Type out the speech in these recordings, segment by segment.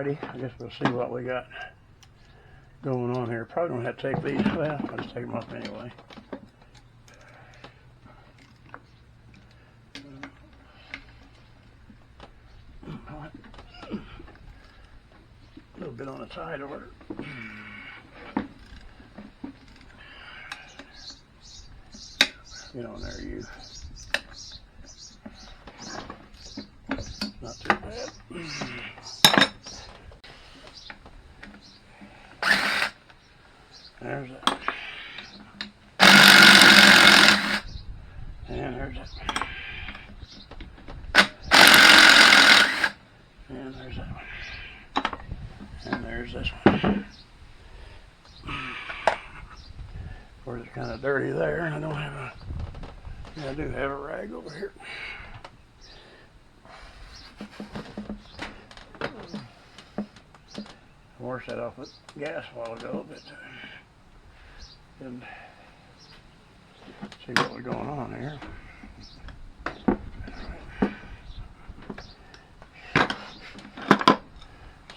Alrighty, I guess we'll see what we got going on here. Probably gonna have to take these. Well, I'll just take them off anyway. A little bit on the side order. Get on there, you. Not too bad. There's that. And there's that. And there's that one. And there's this one. Of course, it's kind of dirty there, and I don't have a. Yeah, I do have a rag over here. I washed that off with gas a while ago, but and see what was going on here.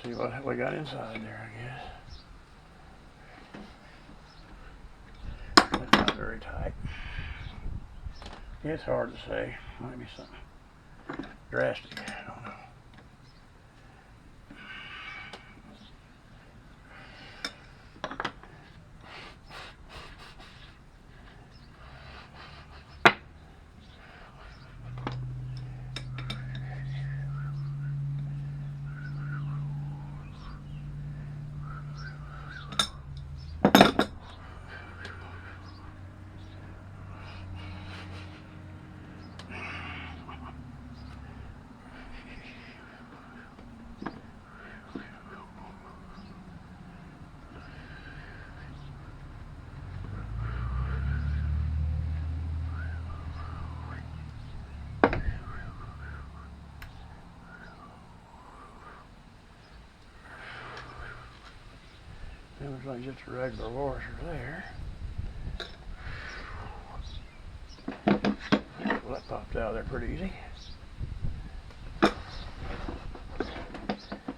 See what we got inside there, I guess. That's not very tight. It's hard to say. Might be something drastic. I don't know. It looks like just a regular washer there. Well, that popped out of there pretty easy.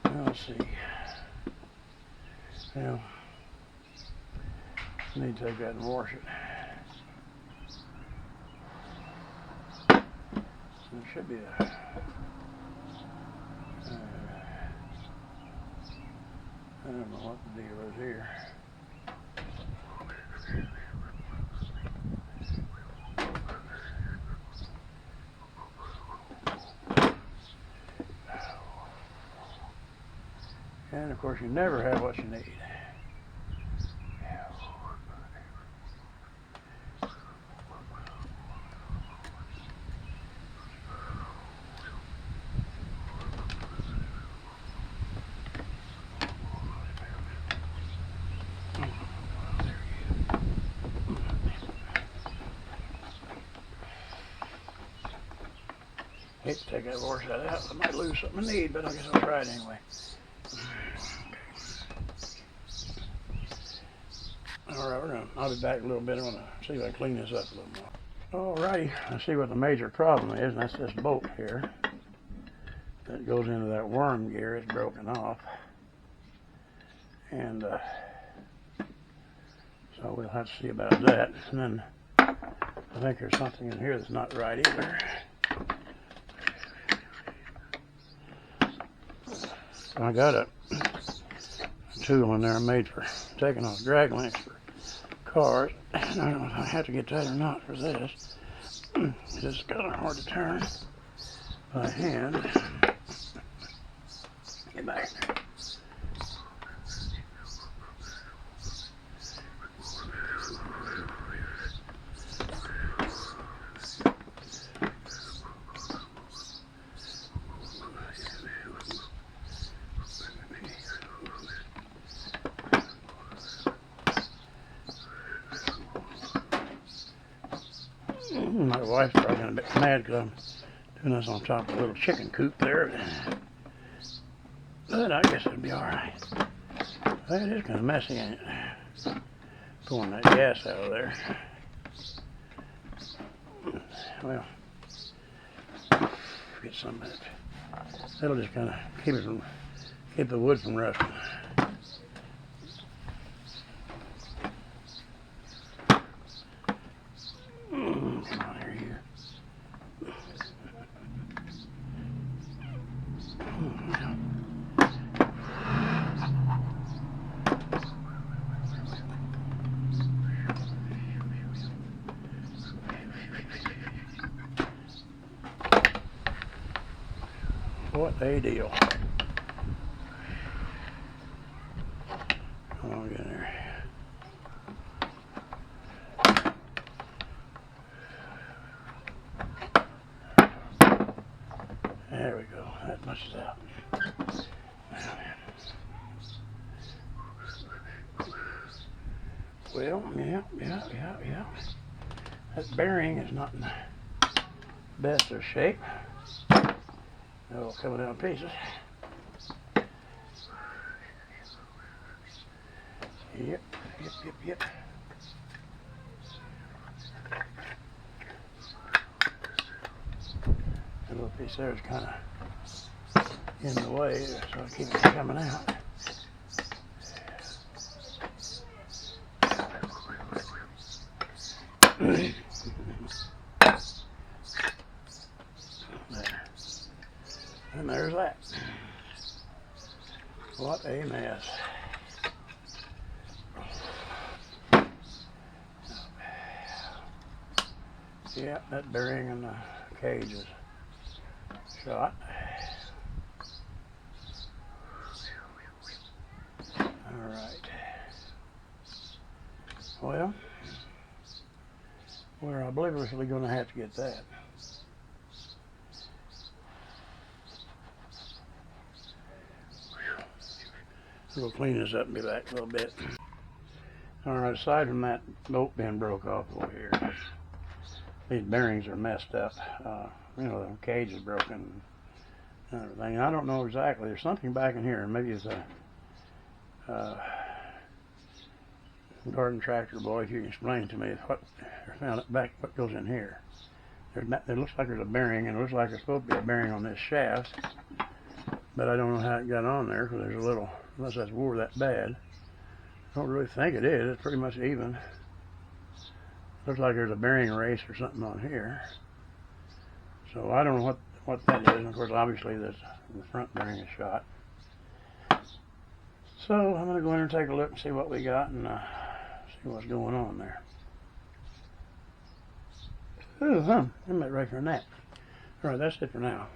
Now let's see. Now, I need to take that and wash it. So it should be a I don't know what the deal is here. And of course you never have what you need. Hate to take that wash that out. I might lose something I need, but I guess I'll try it anyway. Alright, I'll be back in a little bit. I want to see if I can clean this up a little more. Alrighty, I see what the major problem is, and that's this bolt here that goes into that worm gear. It's broken off. And so we'll have to see about that. And then I think there's something in here that's not right either. I got a tool in there made for taking off drag links for cars. I don't know if I have to get that or not for this. It's kind of hard to turn by hand. Get back there. My wife's probably going to be mad because I'm doing this on top of a little chicken coop there. But I guess it'll be alright. It is kind of messy, ain't it? Pulling that gas out of there. Well, get some of it. That'll just kind of keep it from Keep the wood from rusting. Come on here, you. What a deal. Come on, get in there. There we go. That much is out. Well, yeah. That bearing is not in the best of shape. It'll come down pieces. Yep. That little piece there is kind of in the way, so I keep it coming out. There. And there's that. What a mess. Yeah, that bearing in the cage is shot. Alright. Well, we're obliviously going to have to get that. We'll clean this up and be back a little bit. Alright, aside from that bolt being broke off over here, these bearings are messed up. You know, the cage is broken and everything. I don't know exactly. There's something back in here. Maybe it's a garden tractor boy, if you can explain to me what goes in here. It looks like there's a bearing, and it looks like there's supposed to be a bearing on this shaft, but I don't know how it got on there, because there's a little, unless that's wore that bad. I don't really think it is. It's pretty much even. Looks like there's a bearing race or something on here. So I don't know what that is. And of course, obviously, the front bearing is shot. So I'm going to go in and take a look and see what we got and see what's going on there. Ooh, I'm ready for a nap. All right, that's it for now.